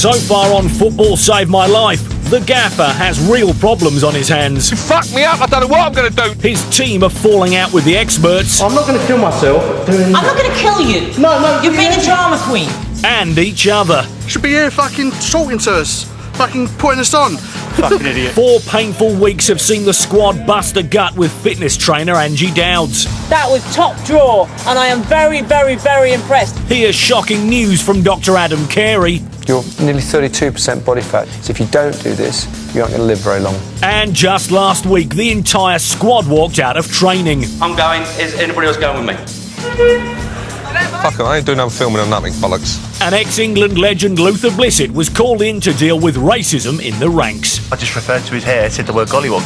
So far on Football Saved My Life, the gaffer has real problems on his hands. You fucked me up, I don't know what I'm going to do. His team are falling out with the experts. I'm not going to kill myself. I'm not going to kill you. No. You're being a drama queen. And each other. Should be here fucking talking to us. Fucking putting us on. Fucking idiot. 4 painful weeks have seen the squad bust a gut with fitness trainer Angie Dowds. That was top draw, and I am very, very, very impressed. Here's shocking news from Dr. Adam Carey. You're nearly 32% body fat, so if you don't do this, you aren't going to live very long. And just last week, the entire squad walked out of training. I'm going. Is anybody else going with me? Fuck it, I ain't doing no filming or nothing, bollocks. An ex-England legend, Luther Blissett, was called in to deal with racism in the ranks. I just referred to his hair, said the word gollywog.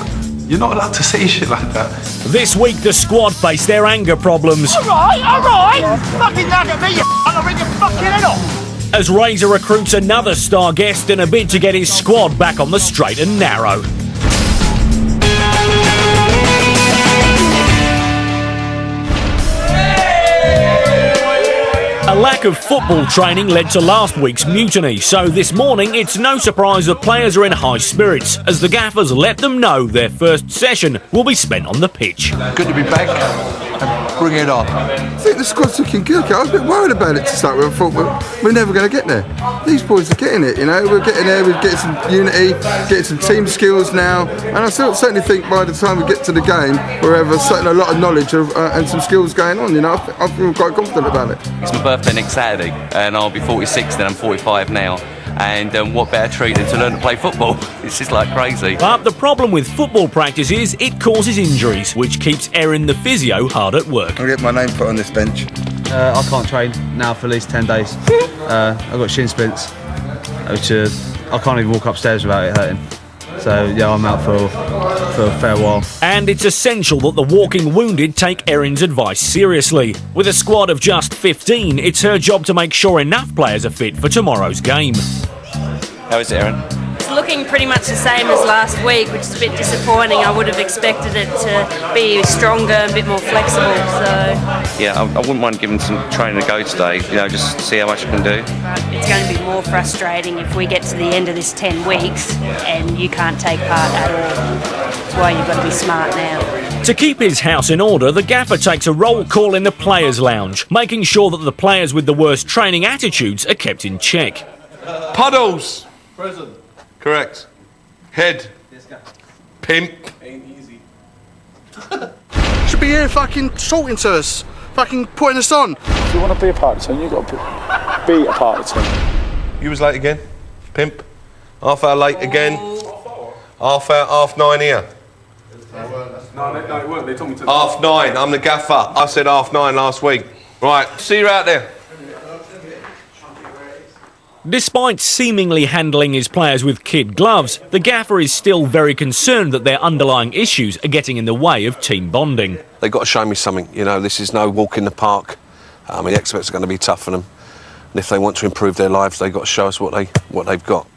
You're not allowed to say shit like that. This week, the squad faced their anger problems. All right. Fucking nag at me, you I'll ring your fucking head off. As Razor recruits another star guest in a bid to get his squad back on the straight and narrow. A lack of football training led to last week's mutiny, so this morning it's no surprise that players are in high spirits as the gaffers let them know their first session will be spent on the pitch. Good to be back and bring it on. I think the squad's looking good. I was a bit worried about it to start with. I thought we're never going to get there. These boys are getting it, you know. We're getting there. We're getting some unity, getting some team skills now. And I certainly think by the time we get to the game, we'll have a lot of knowledge and some skills going on. You know, I feel quite confident about it. It's my birthday next Saturday, and I'll be 46 then. I'm 45 now. And what better treat than to learn to play football? It's just like crazy. But the problem with football practice is it causes injuries, which keeps Erin the physio hard at work. I'll get my name put on this bench. I can't train now for at least 10 days. I've got shin splints, which I can't even walk upstairs without it hurting. So yeah, I'm out for a fair while. And it's essential that the walking wounded take Erin's advice seriously. With a squad of just 15, it's her job to make sure enough players are fit for tomorrow's game. How is it, Erin? It's looking pretty much the same as last week, which is a bit disappointing. I would have expected it to be stronger, a bit more flexible. So Yeah, I wouldn't mind giving some training a go today, just see how much I can do. it's going to be more frustrating if we get to the end of this 10 weeks and you can't take part at all. That's why you've got to be smart now. To keep his house in order, the gaffer takes a roll call in the players' lounge, making sure that the players with the worst training attitudes are kept in check. Puddles. Present. Correct. Head. Pimp. Should be here fucking talking to us. Fucking putting us on. If you want to be a part of the team, you've got to be a part of the team. You was late again. Pimp. Half hour late again. Half hour, 9:30 here. No, it weren't. They told me to. 9:30. I'm the gaffer. I said 9:30 last week. Right. See you out there. Despite seemingly handling his players with kid gloves, the gaffer is still very concerned that their underlying issues are getting in the way of team bonding. They've got to show me something. This is no walk in the park. The experts are going to be tough on them. And if they want to improve their lives, they've got to show us what they've got.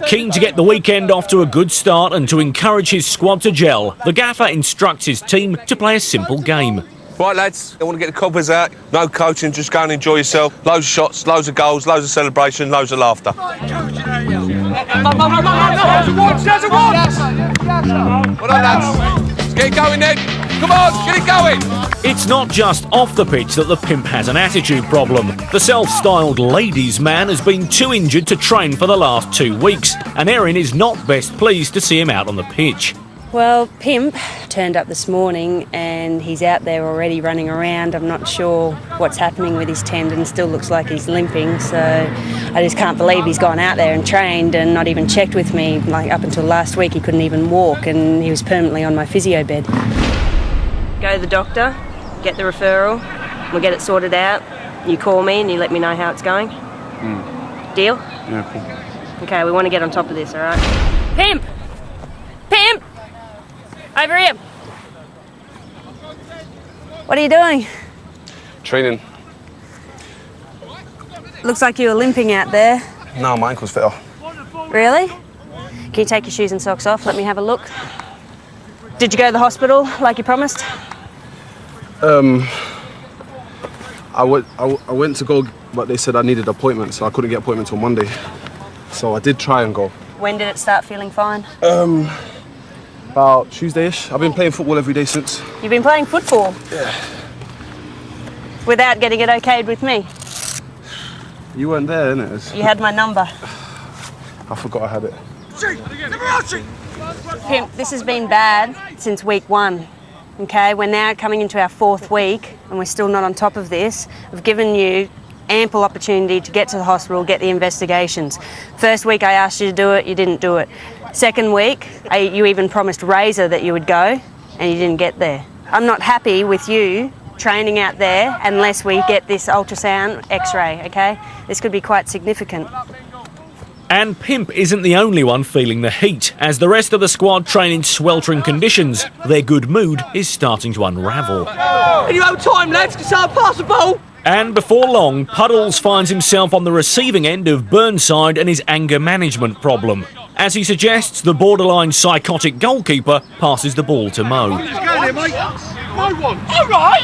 Keen to get the weekend off to a good start and to encourage his squad to gel, the gaffer instructs his team to play a simple game. Right, lads, I want to get the cobwebs out. No coaching, just go and enjoy yourself. Loads of shots, loads of goals, loads of celebration, loads of laughter. Well done, lads. Let's get it going then. Come on, get it going. It's not just off the pitch that the pimp has an attitude problem. The self-styled ladies' man has been too injured to train for the last 2 weeks, and Erin is not best pleased to see him out on the pitch. Well, Pimp turned up this morning and he's out there already running around. I'm not sure what's happening with his tendon. Still looks like he's limping, so I just can't believe he's gone out there and trained and not even checked with me. Like up until last week he couldn't even walk and he was permanently on my physio bed. Go to the doctor, get the referral, we'll get it sorted out. You call me and you let me know how it's going. Deal? Yeah, cool. Okay, we want to get on top of this, all right? Pimp! Pimp! Over here. What are you doing? Training. Looks like you were limping out there. No, my ankle's fit off. Really? Can you take your shoes and socks off? Let me have a look. Did you go to the hospital like you promised? I went to go, but they said I needed an appointment, so I couldn't get an appointment until Monday. So I did try and go. When did it start feeling fine? About Tuesday-ish. I've been playing football every day since. You've been playing football? Yeah. Without getting it okayed with me? You weren't there, innit? You had my number. I forgot I had it. Pimp, this has been bad since week 1. Okay, we're now coming into our 4th week and we're still not on top of this. I've given you ample opportunity to get to the hospital, get the investigations. First week I asked you to do it, you didn't do it. Second week, you even promised Razor that you would go and you didn't get there. I'm not happy with you training out there unless we get this ultrasound x-ray, okay? This could be quite significant. And Pimp isn't the only one feeling the heat. As the rest of the squad train in sweltering conditions, their good mood is starting to unravel. In your own time, lads, it's our pass the ball. And before long, Puddles finds himself on the receiving end of Burnside and his anger management problem. As he suggests, the borderline psychotic goalkeeper passes the ball to Mo. Just go there, mate. No one. All right.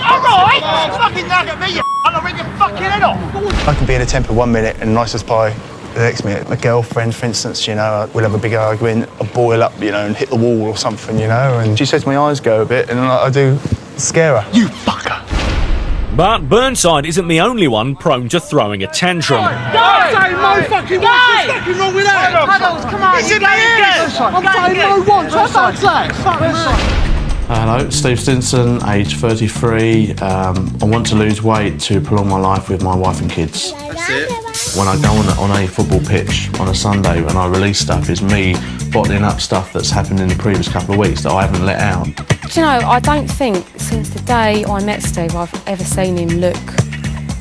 Fucking nag at me, you I'll ring your fucking head off. I can be in a temper 1 minute and nice as pie the next minute. My girlfriend, for instance, you know, we'll have a big argument, I'll boil up, you know, and hit the wall or something, you know, and she says my eyes go a bit and I do scare her. You fucker. But Burnside isn't the only one prone to throwing a tantrum. I'm saying no fucking once. What's fucking wrong with that? Puddles, come on. It's in my ears. I'm saying no once. What's that? Fuck me. Hello, Steve Stinson, age 33. I want to lose weight to prolong my life with my wife and kids. That's it. When I go on a football pitch on a Sunday and I release stuff, it's me bottling up stuff that's happened in the previous couple of weeks that I haven't let out. Do you know, I don't think since the day I met Steve I've ever seen him look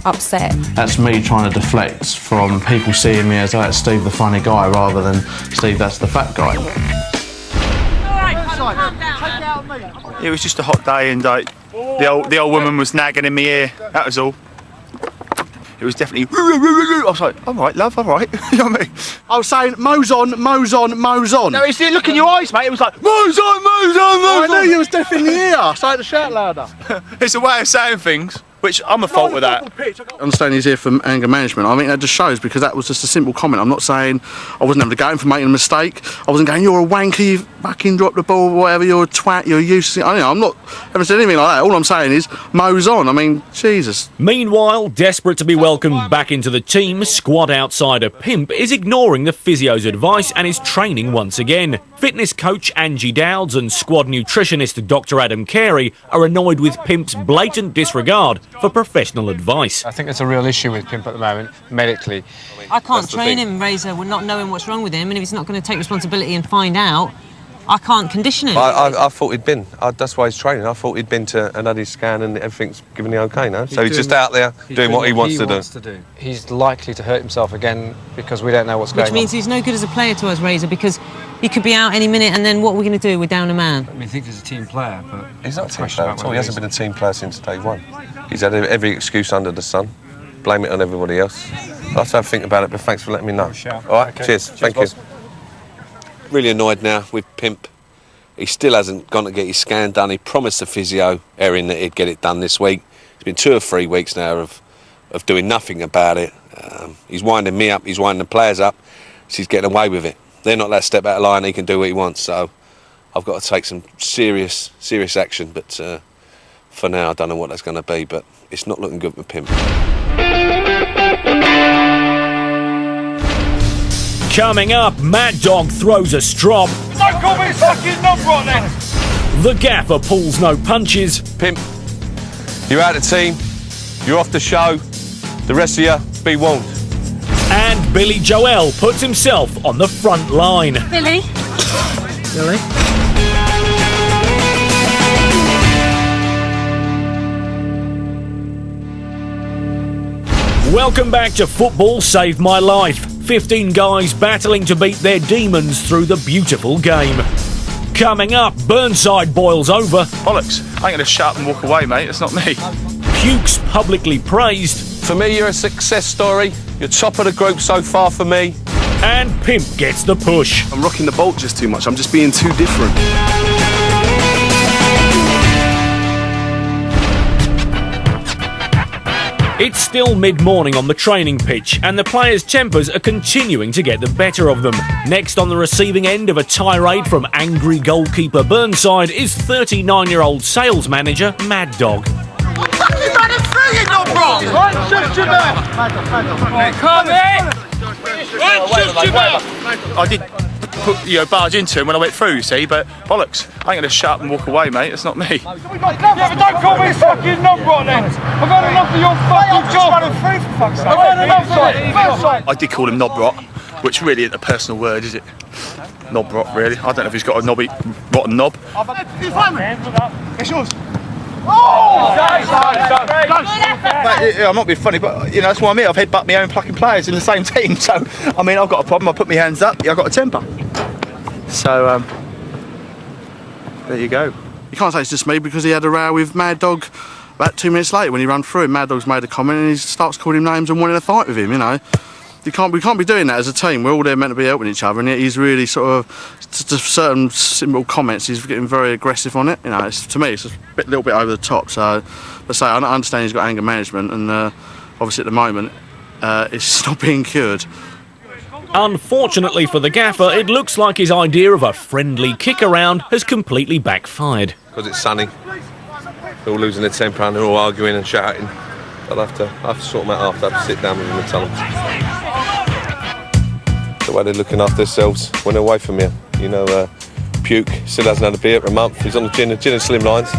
upset. That's me trying to deflect from people seeing me as, oh, that's Steve the funny guy, rather than Steve, that's the fat guy. It was just a hot day and the old woman was nagging in my ear, that was all. It was definitely, I was like, all right, love, all right. You know what I mean? I was saying, Mo's on. No, it's the look in your eyes, mate. It was like, Mo's on. I knew you was deaf in the ear, so I had to shout louder. It's a way of saying things, which I'm a fault with that. I understand he's here for anger management. I think that just shows, because that was just a simple comment. I'm not saying I wasn't having to go in for making a mistake. I wasn't going, you're a wanker, you fucking dropped the ball, whatever, you're a twat, you're useless. I'm not having said anything like that. All I'm saying is, Mo's on. I mean, Jesus. Meanwhile, desperate to be welcomed back into the team, squad outsider Pimp is ignoring the physio's advice and is training once again. Fitness coach Angie Dowds and squad nutritionist Dr. Adam Carey are annoyed with Pimp's blatant disregard for professional advice. I think there's a real issue with Pimp at the moment, medically. I can't train him, Razor, with not knowing what's wrong with him, and if he's not going to take responsibility and find out, I can't condition him. I thought he'd been. That's why he's training. I thought he'd been to another scan and everything's given the okay now. So he's just out there doing what he wants to do. He's likely to hurt himself again because we don't know what's going on. Which means he's no good as a player to us, Razor, because he could be out any minute and then what are we going to do? We're down a man. I mean, I think he's a team player, but... He's not a team player at all. He hasn't been a team player since day one. He's had every excuse under the sun. Blame it on everybody else. I'll have to have a think about it, but thanks for letting me know. All right, okay. Cheers. Thank you. Really annoyed now with Pimp. He still hasn't gone to get his scan done. He promised the physio, Erin, that he'd get it done this week. It's been 2 or 3 weeks now of doing nothing about it. He's winding me up, he's winding the players up. So he's getting away with it. They're not let step out of line, he can do what he wants. So I've got to take some serious action. But for now, I don't know what that's going to be. But it's not looking good with Pimp. Coming up, Mad Dog throws a strop. Don't call me his fucking number right then. The Gaffer pulls no punches. Pimp, you're out of the team. You're off the show. The rest of you, be warned. And Billy Joel puts himself on the front line. Billy? Welcome back to Football Saved My Life. 15 guys battling to beat their demons through the beautiful game. Coming up, Burnside boils over. Bollocks. I ain't going to shut up and walk away, mate. It's not me. Pukes publicly praised. For me, you're a success story. You're top of the group so far for me. And Pimp gets the push. I'm rocking the bolt just too much. I'm just being too different. It's still mid-morning on the training pitch, and the players' tempers are continuing to get the better of them. Next on the receiving end of a tirade from angry goalkeeper Burnside is 39-year-old sales manager Mad Dog. Fucking run him through, you knob wrong! Right, shut your mouth! Come in! Right, shut your mouth! I did barge into him when I went through, you see, but bollocks. I ain't going to shut up and walk away, mate. It's not me. Yeah, but don't call me fucking knob rot then! I've had enough of your fucking job! I'm just running through, for fuck's sake! I've had enough of it! I did call him knob rot, which really isn't a personal word, is it? Knob rot, really. I don't know if he's got a knobby, rotten knob. It's yours! I'm not being funny, but you know that's why I'm here. I've headbutt my own fucking players in the same team, so I mean I've got a problem. I put my hands up. Yeah, I've got a temper. So there you go. You can't say it's just me because he had a row with Mad Dog about 2 minutes later when he ran through him. Mad Dog's made a comment and he starts calling him names and wanting a fight with him. You know, we can't be doing that as a team. We're all there meant to be helping each other, and yet he's really sort of to certain simple comments. He's getting very aggressive on it. You know, to me, it's a little bit over the top. So, let's say I understand he's got anger management, and obviously at the moment it's not being cured. Unfortunately for the gaffer, it looks like his idea of a friendly kick around has completely backfired. Because it's sunny. They're all losing their temper and they're all arguing and shouting. I'll have to sort them out after. I have to sit down with them and tell them. The way they're looking after themselves when they're away from you. You know, Puke still hasn't had a beer for a month. He's on the gin and slim lines.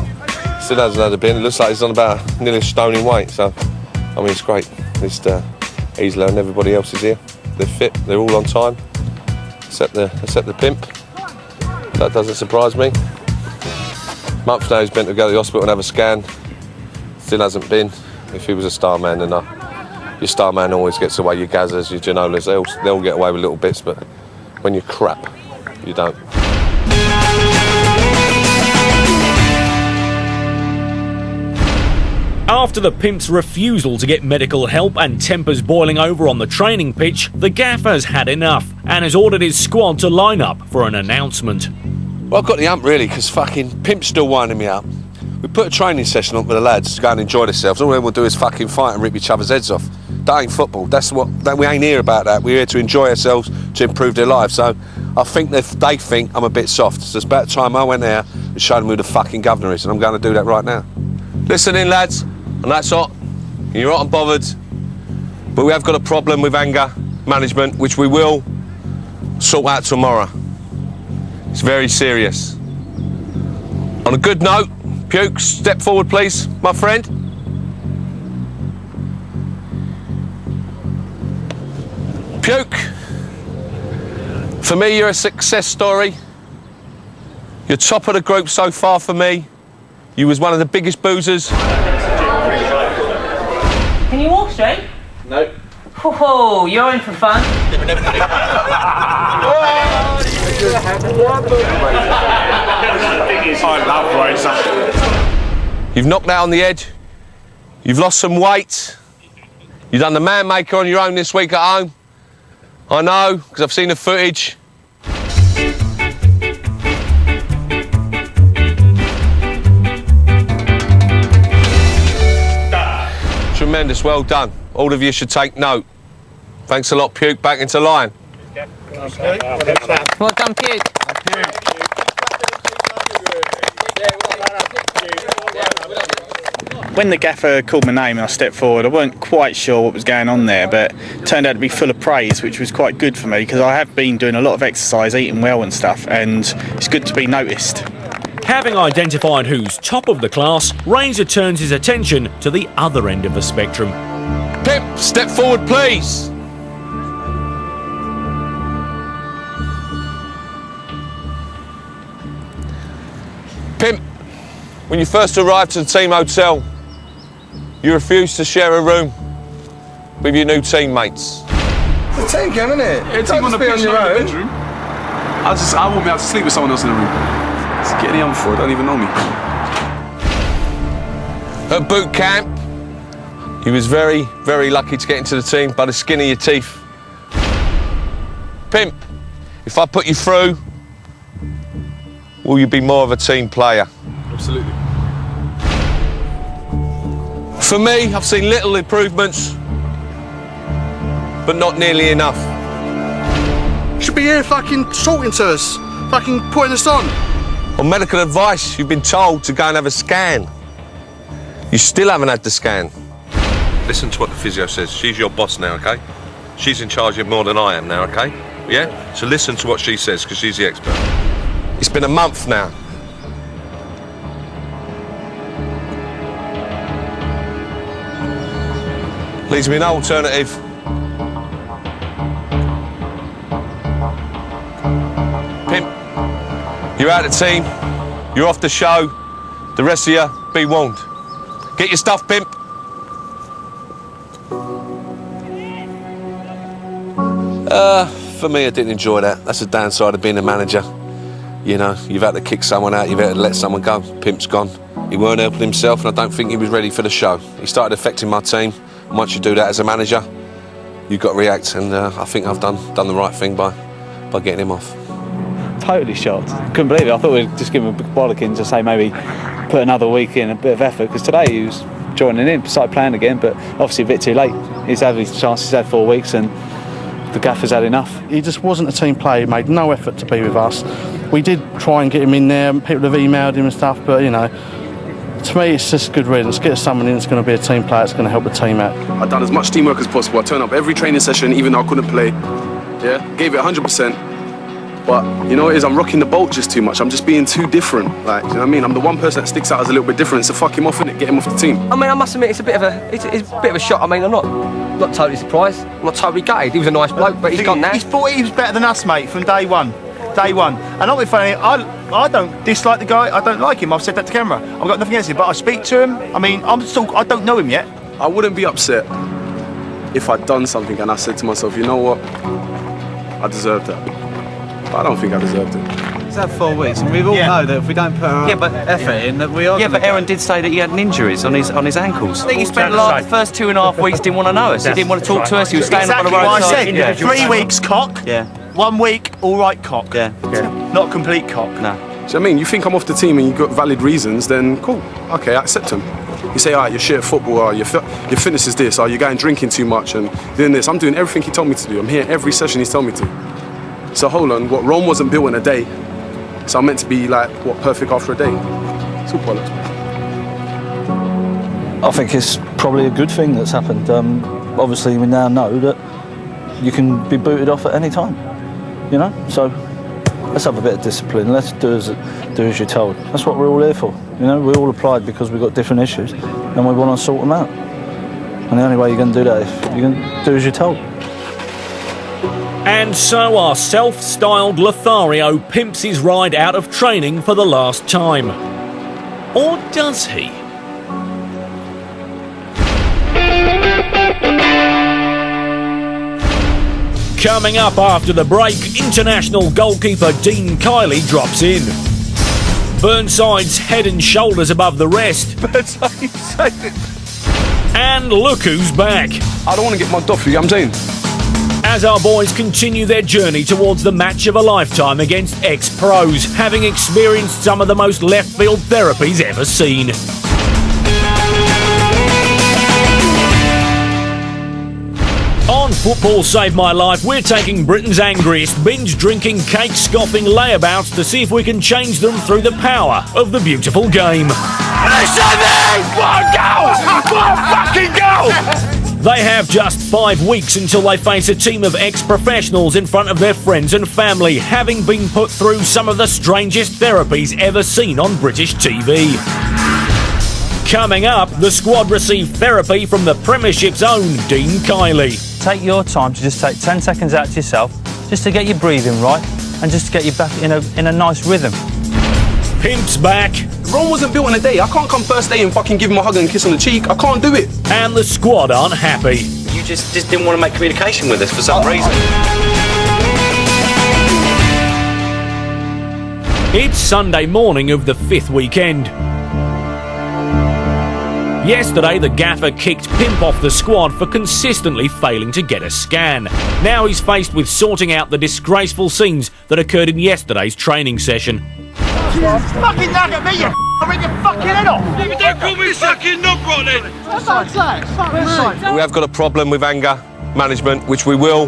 Still hasn't had a beer. It looks like he's on about nearly a stone in weight. So, I mean, it's great. He's learned. Everybody else is here. They're fit. They're all on time, except the pimp. That doesn't surprise me. Month now he's been to go to the hospital and have a scan. Still hasn't been. If he was a star man, then your star man always gets away. Your Gazzas, your Ginolas, they'll get away with little bits, but when you're crap, you don't. After the pimp's refusal to get medical help and tempers boiling over on the training pitch, the gaffer has had enough and has ordered his squad to line up for an announcement. Well, I've got the hump really, because fucking Pimp's still winding me up. We put a training session on with the lads to go and enjoy themselves. All we'll do is fucking fight and rip each other's heads off. That ain't football. We ain't here about that. We're here to enjoy ourselves, to improve their lives. So I think they think I'm a bit soft. So it's about time I went there and showed them who the fucking governor is, and I'm going to do that right now. Listen in, lads, and that's hot. You're hot and bothered, but we have got a problem with anger management, which we will sort out tomorrow. It's very serious. On a good note, Puke, step forward, please, my friend. Puke, for me, you're a success story. You're top of the group so far for me. You was one of the biggest boozers. Can you walk straight? No. Oh, you're in for fun. I love Razor. You've knocked out on the edge. You've lost some weight. You've done the man maker on your own this week at home. I know, because I've seen the footage. Tremendous, well done. All of you should take note. Thanks a lot, Puke. Back into line. Well done, Puke. When the gaffer called my name and I stepped forward, I weren't quite sure what was going on there, but it turned out to be full of praise, which was quite good for me because I have been doing a lot of exercise, eating well and stuff, and it's good to be noticed. Having identified who's top of the class, Razor turns his attention to the other end of the spectrum. Pimp, step forward, please. Pimp, when you first arrived to the team hotel, you refused to share a room with your new teammates. It's a team game, isn't it? Yeah, team on the pitch, not in the bedroom. I won't be able to sleep with someone else in the room. It's getting the hump for it, don't even know me. At boot camp, you was very, very lucky to get into the team by the skin of your teeth. Pimp, if I put you through, will you be more of a team player? Absolutely. For me, I've seen little improvements, but not nearly enough. You should be here fucking talking to us, fucking putting us on. On medical advice, you've been told to go and have a scan. You still haven't had the scan. Listen to what the physio says. She's your boss now, okay? She's in charge of more than I am now, okay? Yeah? So listen to what she says, because she's the expert. It's been a month now. Leaves me no alternative. Pimp, you're out of the team. You're off the show. The rest of you, be warned. Get your stuff, Pimp. For me, I didn't enjoy that. That's the downside of being a manager. You know, you've had to kick someone out, you've had to let someone go. Pimp's gone. He weren't helping himself, and I don't think he was ready for the show. He started affecting my team. And once you do that as a manager, you've got to react, and I think I've done the right thing by getting him off. Totally shocked. Couldn't believe it. I thought we'd just give him a big bollocking to say maybe put another week in, a bit of effort, because today he was joining in, started playing again, but obviously a bit too late. He's had his chance, he's had 4 weeks, and the gaffer's had enough. He just wasn't a team player. He made no effort to be with us. We did try and get him in there. People have emailed him and stuff, but you know, to me it's just good riddance. Get someone in that's going to be a team player that's going to help the team out. I've done as much teamwork as possible. I turned up every training session, even though I couldn't play. Yeah, gave it 100%. But you know what it is, I'm rocking the boat just too much. I'm just being too different. Like, you know what I mean? I'm the one person that sticks out as a little bit different. So fuck him off, innit? Get him off the team. I mean, I must admit, it's a bit of a shock. I mean, I'm not totally surprised. I'm not totally gutted. He was a nice bloke, but he's gone now. He's thought he was better than us, mate, from day one. Day one. And not be funny, I don't dislike the guy. I don't like him. I've said that to camera. I've got nothing against him, but I speak to him. I mean, I don't know him yet. I wouldn't be upset if I'd done something and I said to myself, you know what? I deserve that. But I don't think I deserved it. He's had 4 weeks, and we all know that if we don't put our effort in, that we are. Yeah, but Aaron did say that he had injuries on his ankles. I think he spent the first 2.5 weeks didn't want to know us. He didn't want to talk to us. He was staying up on the road. What I said. 3 weeks cock. Yeah. 1 week, all right cock. Yeah. Not complete cock. No. So I mean, you think I'm off the team and you've got valid reasons, then cool. Okay, I accept them. You say, alright, you're shit at football, your fitness is this, you're going drinking too much and doing this. I'm doing everything he told me to do. I'm here every session he's told me to. So hold on, what, Rome wasn't built in a day. So I'm meant to be like, what, perfect after a day? It's all bollocks. I think it's probably a good thing that's happened. Obviously, we now know that you can be booted off at any time, you know? So let's have a bit of discipline. Let's do as you're told. That's what we're all here for. You know, we all applied because we've got different issues and we want to sort them out. And the only way you're going to do that is you can do as you're told. And so our self-styled Lothario pimps his ride out of training for the last time. Or does he? Coming up after the break, international goalkeeper Dean Kiely drops in. Burnside's head and shoulders above the rest. And look who's back. I don't want to get mugged off, you know what I'm saying? As our boys continue their journey towards the match of a lifetime against ex-pros, having experienced some of the most left-field therapies ever seen. On Football Save My Life, we're taking Britain's angriest, binge-drinking, cake-scoffing layabouts to see if we can change them through the power of the beautiful game. Fucking go! They have just 5 weeks until they face a team of ex-professionals in front of their friends and family, having been put through some of the strangest therapies ever seen on British TV. Coming up, the squad received therapy from the Premiership's own Dean Kiely. Take your time to just take 10 seconds out to yourself, just to get your breathing right, and just to get you back in a nice rhythm. Pimp's back. Rome wasn't built in a day. I can't come first day and fucking give him a hug and kiss on the cheek. I can't do it. And the squad aren't happy. You just didn't want to make communication with us for some reason. It's Sunday morning of the 5th weekend. Yesterday, the gaffer kicked Pimp off the squad for consistently failing to get a scan. Now he's faced with sorting out the disgraceful scenes that occurred in yesterday's training session. Fucking nag at me, you I'll rip your fucking head off. Don't call me fucking knob then. We have got a problem with anger management, which we will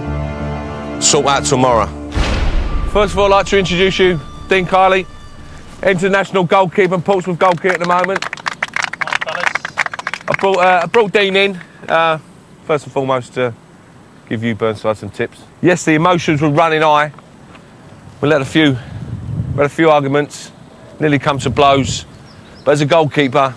sort out tomorrow. First of all, I'd like to introduce you, Dean Kiely, international goalkeeper and Portsmouth goalkeeper at the moment. I brought Dean in, first and foremost, to give you, Burnside, some tips. Yes, the emotions were running high. We had a few arguments, nearly come to blows. But as a goalkeeper,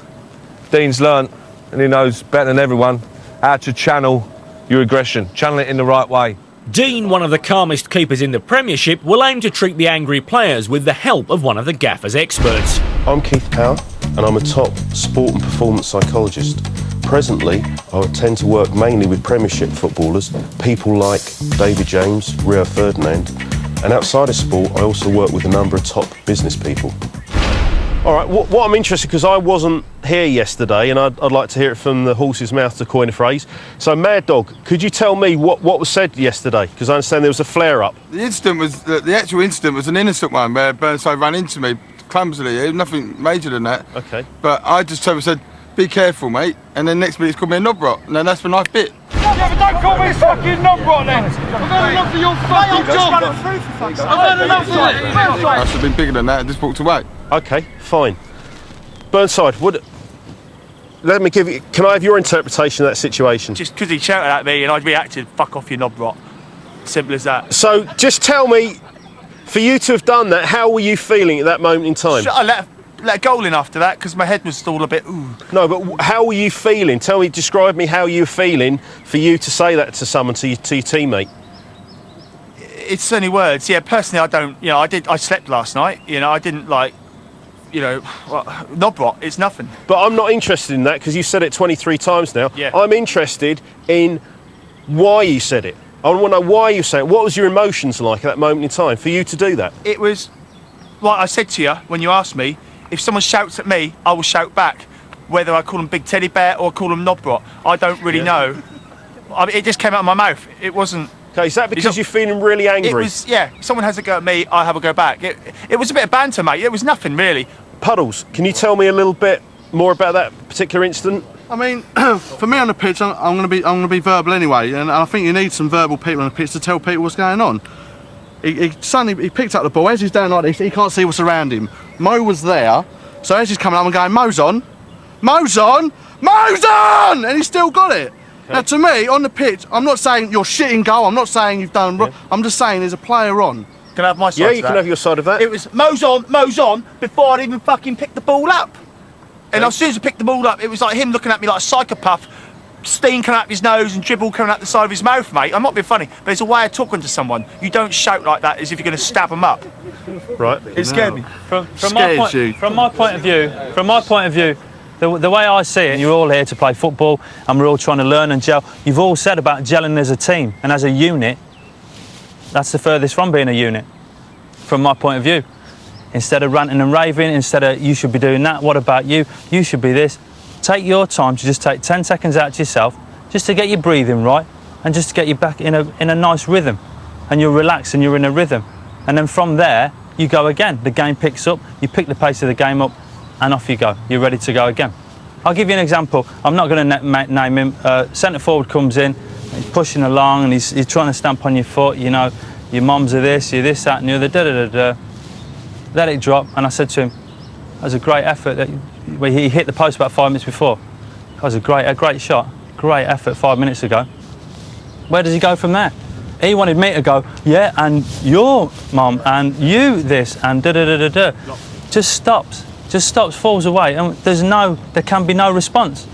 Dean's learnt, and he knows better than everyone, how to channel your aggression, channel it in the right way. Dean, one of the calmest keepers in the Premiership, will aim to treat the angry players with the help of one of the gaffer's experts. I'm Keith Power, and I'm a top sport and performance psychologist. Presently, I tend to work mainly with Premiership footballers, people like David James, Rio Ferdinand, and outside of sport, I also work with a number of top business people. All right, what I'm interested, because I wasn't here yesterday, and I'd like to hear it from the horse's mouth, to coin a phrase. So, Mad Dog, could you tell me what was said yesterday? Because I understand there was a flare-up. The incident was, the actual incident was an innocent one where Burnside ran into me clumsily. It was nothing major than that. Okay. But I just told him, said, be careful, mate. And then next minute he's called me a knob rot. And then that's when I bit. Yeah, but don't call me a fucking knob rot then. I've had enough of your fucking job. I've had enough of it. I should have been bigger than that and just walked away. Okay, fine. Burnside, can I have your interpretation of that situation? Just because he shouted at me and I reacted, fuck off, you knob rot. Simple as that. So, just tell me, for you to have done that, how were you feeling at that moment in time? I let a goal in after that because my head was all a bit ooh. No, but how were you feeling? Describe me how you were feeling for you to say that to someone, to your teammate. It's only words. Yeah, personally, I don't. I slept last night. I didn't like. Knob rot. It's nothing. But I'm not interested in that because you said it 23 times now. Yeah. I'm interested in why you said it. I want to know why you said it. What was your emotions like at that moment in time for you to do that? It was, like I said to you when you asked me, if someone shouts at me, I will shout back. Whether I call them big teddy bear or call them knob rot, I don't really know. I mean, it just came out of my mouth. It wasn't. Okay, is that because you're feeling really angry? It was, yeah. If someone has a go at me, I have a go back. It was a bit of banter, mate. It was nothing really. Puddles, can you tell me a little bit more about that particular incident? I mean, for me on the pitch, I'm going to be verbal anyway, and I think you need some verbal people on the pitch to tell people what's going on. He suddenly picked up the ball. As he's down like this, he can't see what's around him. Mo was there, so as he's coming up, I'm going, Mo's on, Mo's on, Mo's on, and he still got it. Okay. Now, to me, on the pitch, I'm not saying you're shit in goal. I'm not saying you've done wrong. I'm just saying there's a player on. Can I have my side? Yeah, you can have your side of that. It was Mo's on before I'd even fucking picked the ball up. And as soon as I picked the ball up, it was like him looking at me like a psychopath, steam coming out of his nose and dribble coming out the side of his mouth, mate. I'm not being funny, but it's a way of talking to someone. You don't shout like that as if you're going to stab them up. Right. It scared me. From my point of view, the way I see it, you're all here to play football and we're all trying to learn and gel. You've all said about gelling as a team and as a unit. That's the furthest from being a unit, from my point of view. Instead of ranting and raving, instead of you should be doing that, what about you? You should be this. Take your time to just take 10 seconds out to yourself, just to get your breathing right, and just to get you back in a nice rhythm. And you're relaxed and you're in a rhythm. And then from there, you go again. The game picks up, you pick the pace of the game up, and off you go. You're ready to go again. I'll give you an example. I'm not going to name him. Centre forward comes in, he's pushing along and he's trying to stamp on your foot, your mums are this, you're this, that and the other, Let it drop, and I said to him, that was a great effort. He hit the post about 5 minutes before. That was a great shot, great effort 5 minutes ago. Where does he go from there? He wanted me to go, yeah, and your mum, and you this, and da-da-da-da-da. Just stops, falls away, and there can be no response.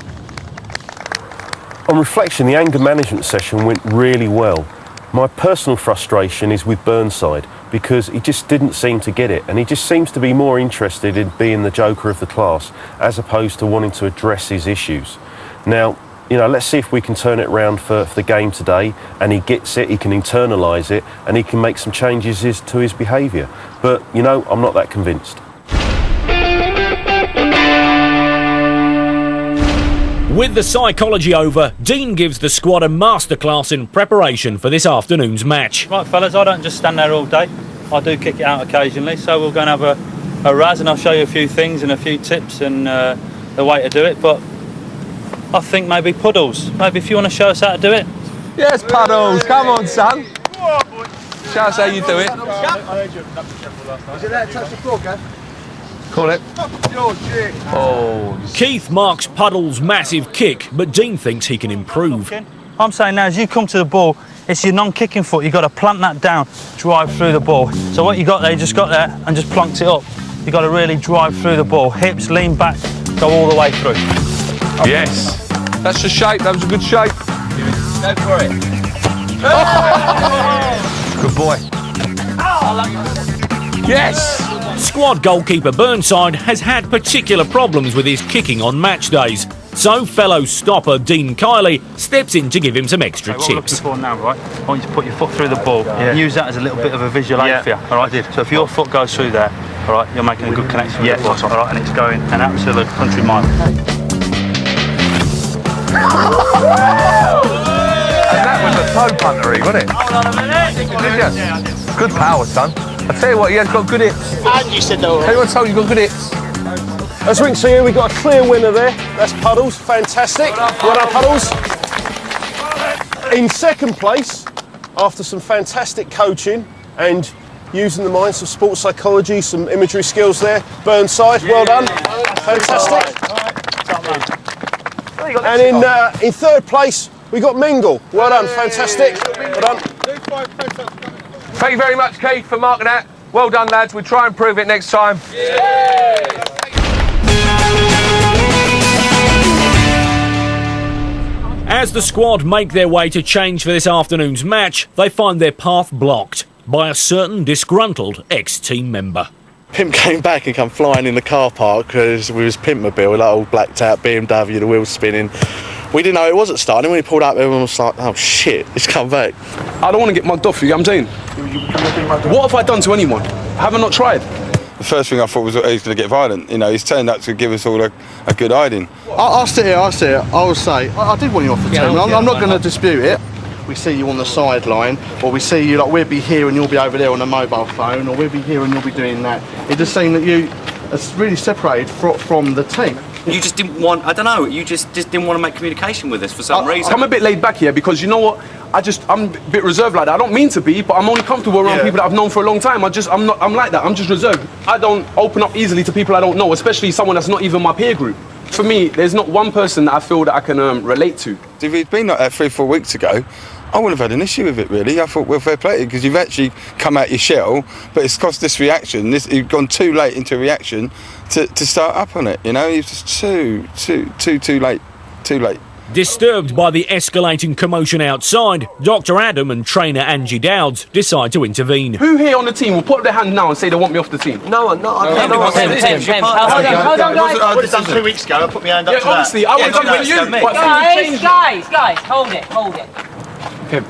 On reflection, the anger management session went really well. My personal frustration is with Burnside because he just didn't seem to get it, and he just seems to be more interested in being the joker of the class as opposed to wanting to address his issues. Now, let's see if we can turn it around for the game today, and he gets it, he can internalise it, and he can make some changes to his behaviour. But, I'm not that convinced. With the psychology over, Dean gives the squad a masterclass in preparation for this afternoon's match. Right, fellas, I don't just stand there all day. I do kick it out occasionally, so we're going to have Raz, and I'll show you a few things and a few tips and the way to do it. But I think maybe Puddles. Maybe if you want to show us how to do it. Yes, Puddles. Come on, son. Show us how you do it. Is it there to touch the floor, Gav? Call it. Oh. Keith marks Puddle's massive kick, but Dean thinks he can improve. I'm saying now, as you come to the ball, it's your non-kicking foot. You've got to plant that down, drive through the ball. So what you got there, you just got there and just plunked it up. You've got to really drive through the ball. Hips, lean back, go all the way through. Yes. That's the shape. That was a good shape. Go for it. Good boy. Yes. Squad goalkeeper Burnside has had particular problems with his kicking on match days. So fellow stopper Dean Kiley steps in to give him some extra What we're looking tips. for now, right? I want you to put your foot through the ball. Use that as a little bit of a visual aid for you. All right. So if your foot goes through there, all right, you're making a good connection with the ball. All right, and it's going an absolute country mile. And that was a toe puntery, wasn't it? Hold on a minute. Did you? Good power, son. I tell you what, he has got good hips. And you said that. Anyone told you got good hips? As we can see here, we've got a clear winner there. That's Puddles. Fantastic. Well done, Puddles. In second place, after some fantastic coaching and using the minds of sports psychology, some imagery skills there, Burnside. Well done. Fantastic. And in third place, we got Mingle. Well done. Fantastic. Well done. Thank you very much, Keith, for marking that. Well done, lads. We'll try and improve it next time. As the squad make their way to change for this afternoon's match, they find their path blocked by a certain disgruntled ex-team member. Pimp came back and come flying in the car park because we was Pimpmobile, like old blacked out BMW, the wheels spinning. We didn't know it wasn't starting. When he pulled up, everyone was like, oh shit, it's come back. I don't want to get mugged off, you get what I'm saying? What have I done to anyone? Have I not tried? The first thing I thought was that he's going to get violent. You know, he's turned up to give us all a good hiding. I'll sit here, I will say, I did want you off the team. I'm not going to dispute it. We see you on the sideline, or we see you like we'll be here and you'll be over there on a mobile phone, or we'll be here and you'll be doing that. It just seemed that you are really separated from the team. You just didn't want, I don't know, you just didn't want to make communication with us for some reason. I'm a bit laid back here because you know what? I'm a bit reserved like that. I don't mean to be, but I'm only comfortable around people that I've known for a long time. I'm like that. I'm just reserved. I don't open up easily to people I don't know, especially someone that's not even my peer group. For me, there's not one person that I feel that I can relate to. If he'd been like that 3-4 weeks ago, I wouldn't have had an issue with it, really. I thought, well, fair play, because you've actually come out your shell, but it's cost this reaction. You've gone too late into a reaction to start up on it, you know? You're just too late. Too late. Disturbed by the escalating commotion outside, Dr. Adam and trainer Angie Dowds decide to intervene. Who here on the team will put up their hand now and say they want me off the team? No one, no. Hold on, guys. I would have done 2 weeks ago. I put my hand up to honestly, that. I would have done with you. Guys, hold it. Pimp.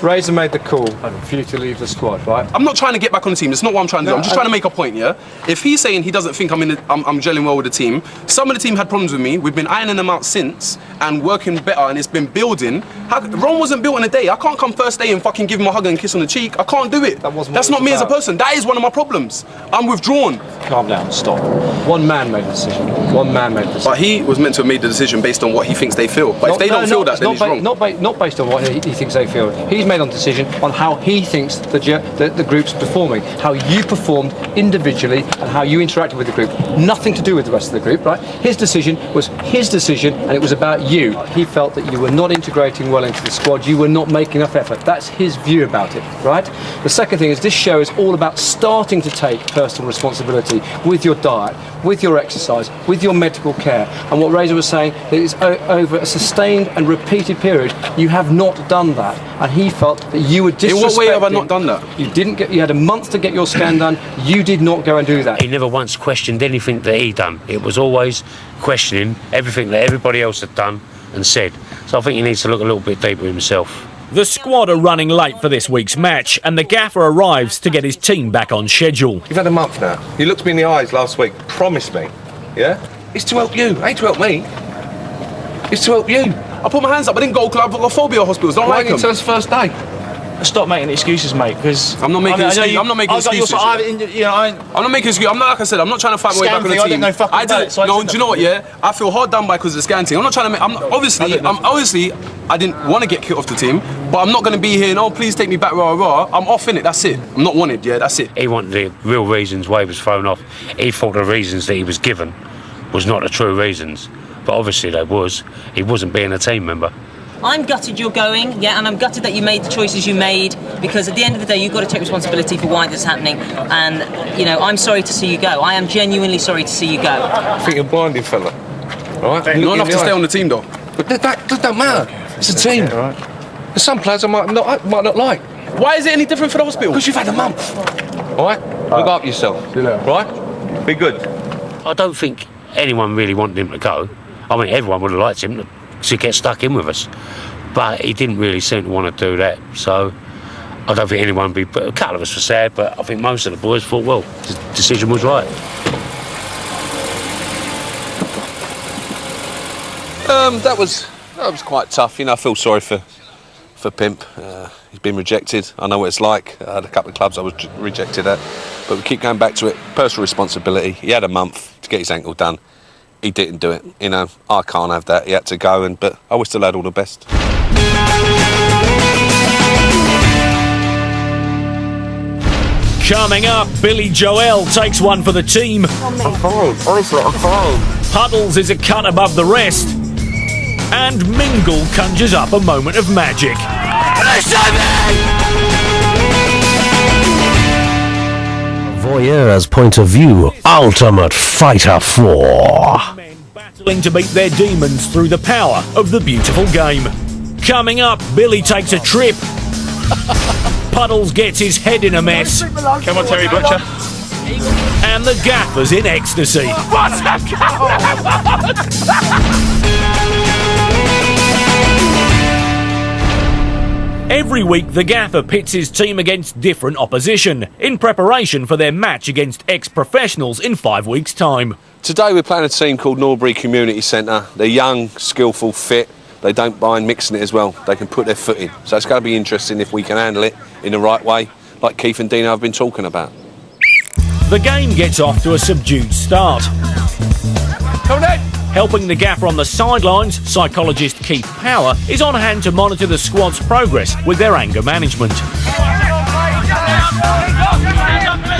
Razor made the call for you to leave the squad, right? I'm not trying to get back on the team. That's not what I'm trying to do. I'm just trying to make a point, yeah? If he's saying he doesn't think I'm gelling well with the team, some of the team had problems with me. We've been ironing them out since and working better, and it's been building. Rome wasn't built in a day. I can't come first day and fucking give him a hug and kiss on the cheek. I can't do it. That's not me as a person. That is one of my problems. I'm withdrawn. Calm down, stop. One man made the decision. But he was meant to have made the decision based on what he thinks they feel. But if they don't feel that, then he's wrong. Not based on what he thinks they feel. He's made a decision on how he thinks the group's performing, how you performed individually and how you interacted with the group. Nothing to do with the rest of the group, right? His decision was his decision and it was about you. He felt that you were not integrating well into the squad, you were not making enough effort. That's his view about it, right? The second thing is this show is all about starting to take personal responsibility with your diet, with your exercise, with your medical care. And what Razor was saying is over a sustained and repeated period, you have not done that. And he felt that you were disrespecting. In what way have I not done that? You had a month to get your scan done. You did not go and do that. He never once questioned anything that he done. It was always questioning everything that everybody else had done and said. So I think he needs to look a little bit deeper himself. The squad are running late for this week's match, and the gaffer arrives to get his team back on schedule. You've had a month now. You looked me in the eyes last week. Promise me. Yeah? It's to help you. It ain't to help me. It's to help you. I put my hands up. I didn't go because I've got phobia hospitals. Don't like them. Why didn't you tell us first day? stop making excuses, mate. Because I'm not making excuses. I'm not making excuses. I'm not making excuses. I'm not, like I said, I'm not trying to fight my way back on the team. I didn't know fucking about it, so I no, shouldn't do you know what? Yeah, I feel hard done by because of the scan thing. I'm not trying to make. Obviously, I didn't want to get kicked off the team, but I'm not going to be here. No, please take me back, rah rah. I'm off in it. That's it. I'm not wanted. Yeah, that's it. He wanted the real reasons why he was thrown off. He thought the reasons that he was given was not the true reasons, but obviously they was. He wasn't being a team member. I'm gutted you're going, yeah, and I'm gutted that you made the choices you made, because at the end of the day, you've got to take responsibility for why this is happening. And, you know, I'm sorry to see you go. I am genuinely sorry to see you go. I think you're blinded, fella. All right? Not enough to stay on the team, though. But that don't matter. It's a team. There's some players I might not like. Why is it any different for the hospital? Because you've had a month. All right? Look after yourself. Right? Be good. I don't think anyone really wanted him to go. I mean, everyone would have liked him to get stuck in with us, but he didn't really seem to want to do that. So I don't think anyone would be. A couple of us were sad, but I think most of the boys thought, well, the decision was right. That was quite tough. You know, I feel sorry for Pimp. He's been rejected. I know what it's like. I had a couple of clubs I was rejected at, but we keep going back to it. Personal responsibility. He had a month to get his ankle done. He didn't do it. You know, I can't have that. He had to go, but I wish the lad all the best. Coming up, Billy Joel takes one for the team. I'm fine. Honestly, I'm fine. Puddles is a cut above the rest. And Mingle conjures up a moment of magic. Voyeur's point of view, Ultimate Fighter 4. Battling to beat their demons through the power of the beautiful game. Coming up, Billy takes a trip. Puddles gets his head in a mess. Come on, Terry Butcher. And the Gaffer's in ecstasy. What's that? Every week, the Gaffer pits his team against different opposition in preparation for their match against ex-professionals in 5 weeks' time. Today we're playing a team called Norbury Community Centre. They're young, skillful, fit. They don't mind mixing it as well. They can put their foot in. So it's going to be interesting if we can handle it in the right way, like Keith and Dino have been talking about. The game gets off to a subdued start. Come on, Helping the Gaffer on the sidelines, psychologist Keith Power is on hand to monitor the squad's progress with their anger management.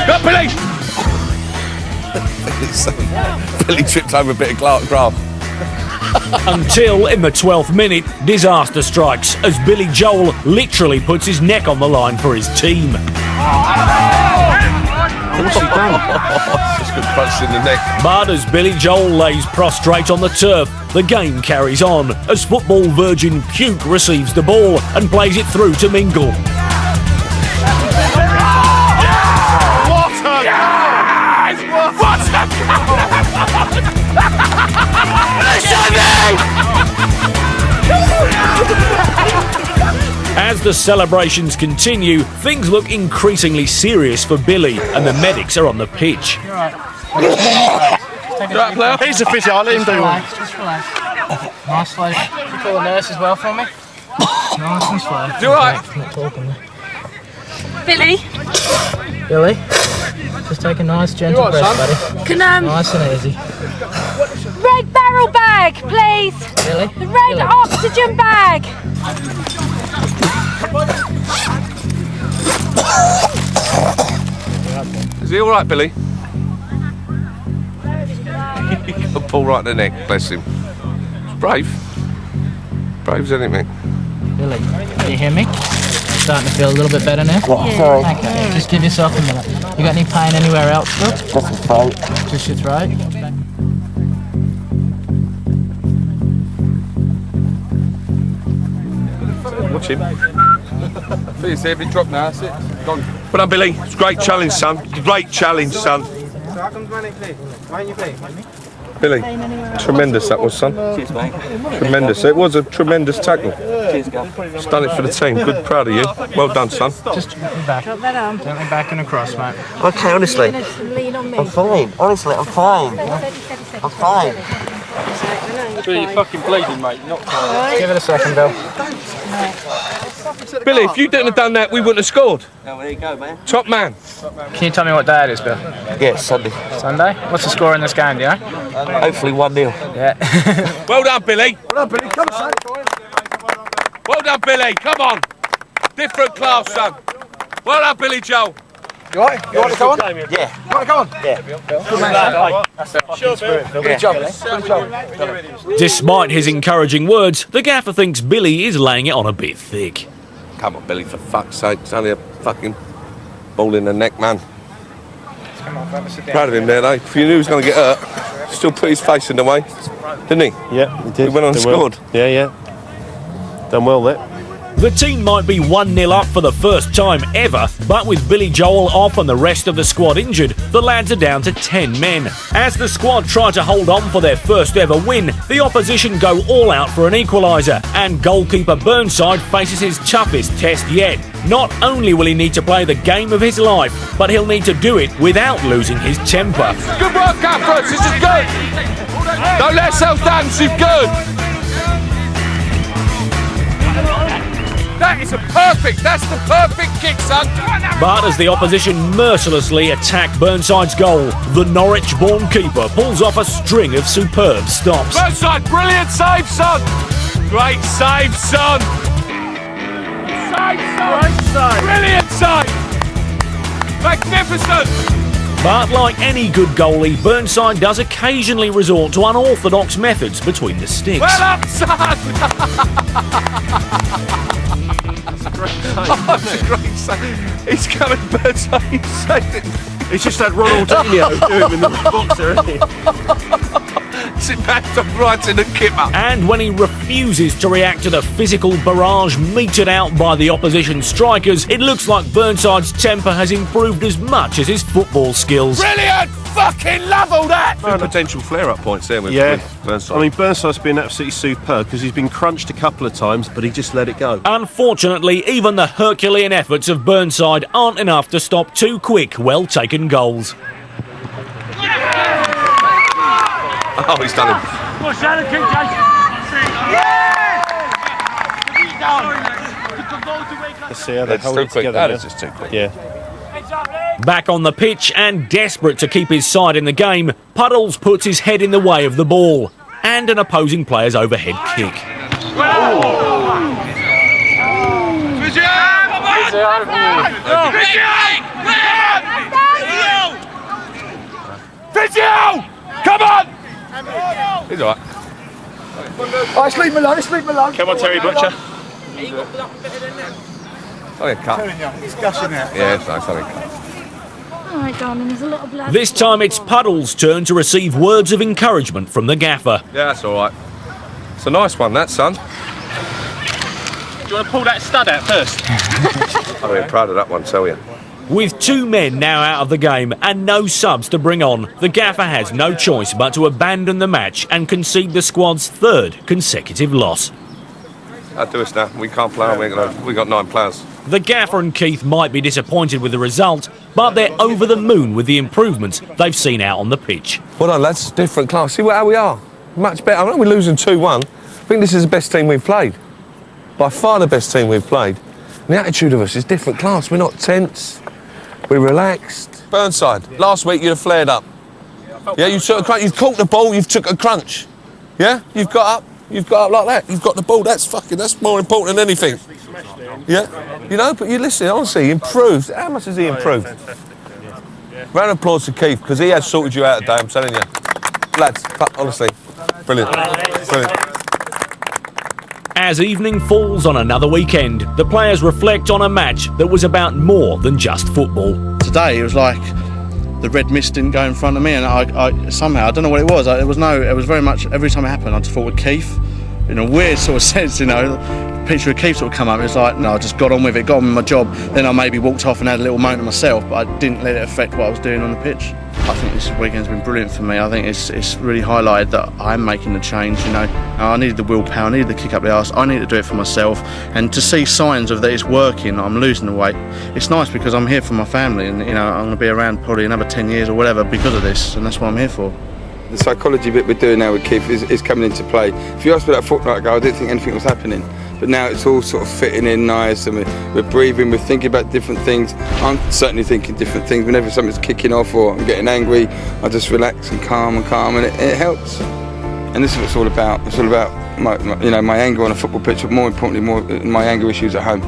Go, Billy! Billy tripped over a bit of grass. Until, in the 12th minute, disaster strikes as Billy Joel literally puts his neck on the line for his team. What's he done? Just got punched in the neck. But as Billy Joel lays prostrate on the turf, the game carries on as football virgin Puke receives the ball and plays it through to Mingle. As the celebrations continue, things look increasingly serious for Billy, and the medics are on the pitch. He's the physio, I'll let him do one. Just relax. Nice slow. You call the nurse as well for me? Nice and slow. You alright? Billy? Billy? Just take a nice gentle breath, buddy. Can Nice and easy. red barrel bag, please. Billy? The red oxygen bag. Is he alright, Billy? He got pulled right in the neck, bless him. It's brave. Brave's isn't it, mate? Billy, can you hear me? Starting to feel a little bit better now? Yeah. Sorry. Okay, just give yourself a minute. You got any pain anywhere else, Bill? Just the throat. Just your throat? Watch him. Please, every drop now, that's it. Gone. Well done, Billy. It's a great challenge, son. Great challenge, son. Billy, tremendous that was, son. Cheers, mate. Tremendous. It was a tremendous tackle. Cheers, Gav. Just done it for the team. Good, proud of you. Well done, son. Just gently back. Gently back and across, mate. Okay, honestly. I'm fine. Honestly, I'm fine. I'm fine. You're fucking bleeding, mate. Not fine. Give it a second, Bill. Billy, if you didn't have done that, we wouldn't have scored. Oh, there you go, man. Top man. Can you tell me what day it is, Bill? Yeah, Sunday. Sunday? What's the score in this game, do you know? Hopefully 1-0. Yeah. Well done, Billy. Well done, Billy. Come on, son. Well done, Billy. Come on. Different class, son. Well done, Billy Joel. You all right? You want to go on? Yeah. You want to go on? Yeah. Good man. Sure, Bill. Good job. Good job. Despite his encouraging words, the gaffer thinks Billy is laying it on a bit thick. Come on, Billy, for fuck's sake. It's only a fucking ball in the neck, man. Proud of him there, though. If you knew he was going to get hurt, still put his face in the way, didn't he? Yeah, he did. He went on and scored. Yeah, yeah. Done well there. The team might be 1-0 up for the first time ever, but with Billy Joel off and the rest of the squad injured, the lads are down to 10 men. As the squad try to hold on for their first ever win, the opposition go all out for an equaliser, and goalkeeper Burnside faces his toughest test yet. Not only will he need to play the game of his life, but he'll need to do it without losing his temper. Good work, Campers. This is good. Don't let yourself down. This is good. That's the perfect kick, son. But as the opposition mercilessly attack Burnside's goal, the Norwich-born keeper pulls off a string of superb stops. Burnside, brilliant save, son. Great save, son. Save, son. Great save. Brilliant save. Magnificent. But like any good goalie, Burnside does occasionally resort to unorthodox methods between the sticks. Well up, son. That's a great save. He's coming, Burnside. He's saved it. He's just had Ronaldinho do him in the boxer, isn't he? Sit back right in the kipper. And when he refuses to react to the physical barrage meted out by the opposition strikers, it looks like Burnside's temper has improved as much as his football skills. Brilliant! Fucking love all that! Two potential flare-up points there with Burnside. I mean, Burnside's been absolutely superb because he's been crunched a couple of times, but he just let it go. Unfortunately, even the Herculean efforts of Burnside aren't enough to stop two quick, well-taken goals. Oh, he's done him. Let's see how they hold it together. That is just too quick. Yeah. Back on the pitch and desperate to keep his side in the game, Puddles puts his head in the way of the ball and an opposing player's overhead kick. Physio! Come on! He's all right. Let's leave him alone. Let's leave him alone. Come on, Terry Butcher. Oh, yeah, cut. He's gushing out. Yeah, it's nice. Cut. All right, darling, there's a lot of blood. This time it's Puddles' turn to receive words of encouragement from the gaffer. Yeah, that's all right. It's a nice one, that, son. Do you want to pull that stud out first? I'm really proud of that one, tell you. With two men now out of the game and no subs to bring on, the gaffer has no choice but to abandon the match and concede the squad's third consecutive loss. That'll do us now. We can't play. We got 9 players. The gaffer and Keith might be disappointed with the result, but they're over the moon with the improvements they've seen out on the pitch. Well done, lads. Different class. See how we are. Much better. I know we're losing 2-1. I think this is the best team we've played. By far the best team we've played. And the attitude of us is different class. We're not tense. We're relaxed. Burnside, last week you'd have flared up. Yeah, you took a crunch. You've caught the ball, you've took a crunch. Yeah, you've got up like that. You've got the ball. That's more important than anything. Yeah, you know. But you listen. Honestly, he improved. How much has he improved? Round of applause to Keith because he has sorted you out today. I'm telling you, lads. Honestly, brilliant, brilliant. As evening falls on another weekend, the players reflect on a match that was about more than just football. Today it was like the red mist didn't go in front of me, and I somehow, I don't know what it was. It was very much, every time it happened, I just thought with Keith, in a weird sort of sense, you know. The picture of Keith sort of come up. It's like, no, I just got on with it, got on with my job. Then I maybe walked off and had a little moment myself, but I didn't let it affect what I was doing on the pitch. I think this weekend's been brilliant for me. I think it's really highlighted that I'm making the change, you know. I needed the willpower, I needed the kick up the arse, I need to do it for myself. And to see signs of that it's working, I'm losing the weight. It's nice because I'm here for my family and, you know, I'm going to be around probably another 10 years or whatever because of this, and that's what I'm here for. The psychology bit we're doing now with Keith is coming into play. If you asked me that fortnight ago, I didn't think anything was happening. but now it's all sort of fitting in nice, and we're breathing, we're thinking about different things. I'm certainly thinking different things. Whenever something's kicking off or I'm getting angry, I just relax and calm, and it helps. And this is what it's all about. It's all about my anger on a football pitch, but more importantly, my anger issues at home.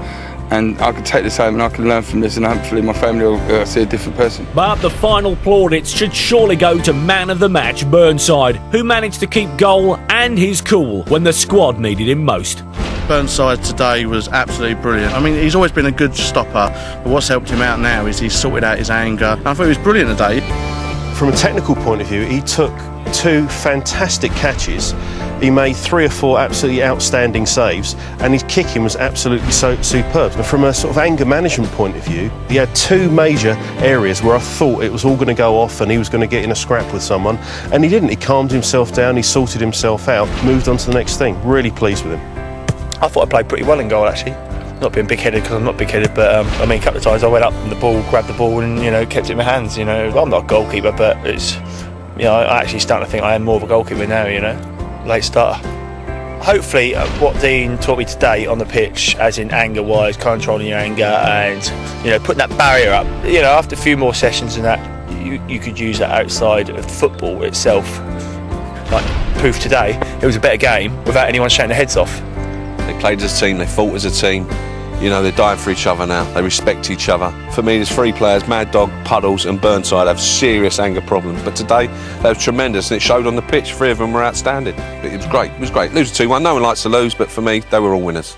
And I can take this home and I can learn from this, and hopefully my family will see a different person. But the final plaudits should surely go to man of the match Burnside, who managed to keep goal and his cool when the squad needed him most. Burnside today was absolutely brilliant. I mean, he's always been a good stopper, but what's helped him out now is he's sorted out his anger. I thought he was brilliant today. From a technical point of view, he took 2 fantastic catches. He made 3 or 4 absolutely outstanding saves, and his kicking was absolutely superb. And from a sort of anger management point of view, he had 2 major areas where I thought it was all going to go off and he was going to get in a scrap with someone, and he didn't. He calmed himself down, he sorted himself out, moved on to the next thing. Really pleased with him. I thought I played pretty well in goal, actually. Not being big-headed, because I'm not big-headed, but I mean, a couple of times I went up in the ball, grabbed the ball, and kept it in my hands. I'm not a goalkeeper, but it's I actually starting to think I am more of a goalkeeper now. Late starter. Hopefully, what Dean taught me today on the pitch, as in anger-wise, controlling your anger, and putting that barrier up. After a few more sessions and that, you could use that outside of football itself. Like proof today, it was a better game without anyone shouting their heads off. They played as a team, they fought as a team. They're dying for each other now. They respect each other. For me, there's 3 players, Mad Dog, Puddles and Burnside, have serious anger problems. But today, they were tremendous, and it showed on the pitch. 3 of them were outstanding. It was great. Losing 2-1, no one likes to lose, but for me, they were all winners.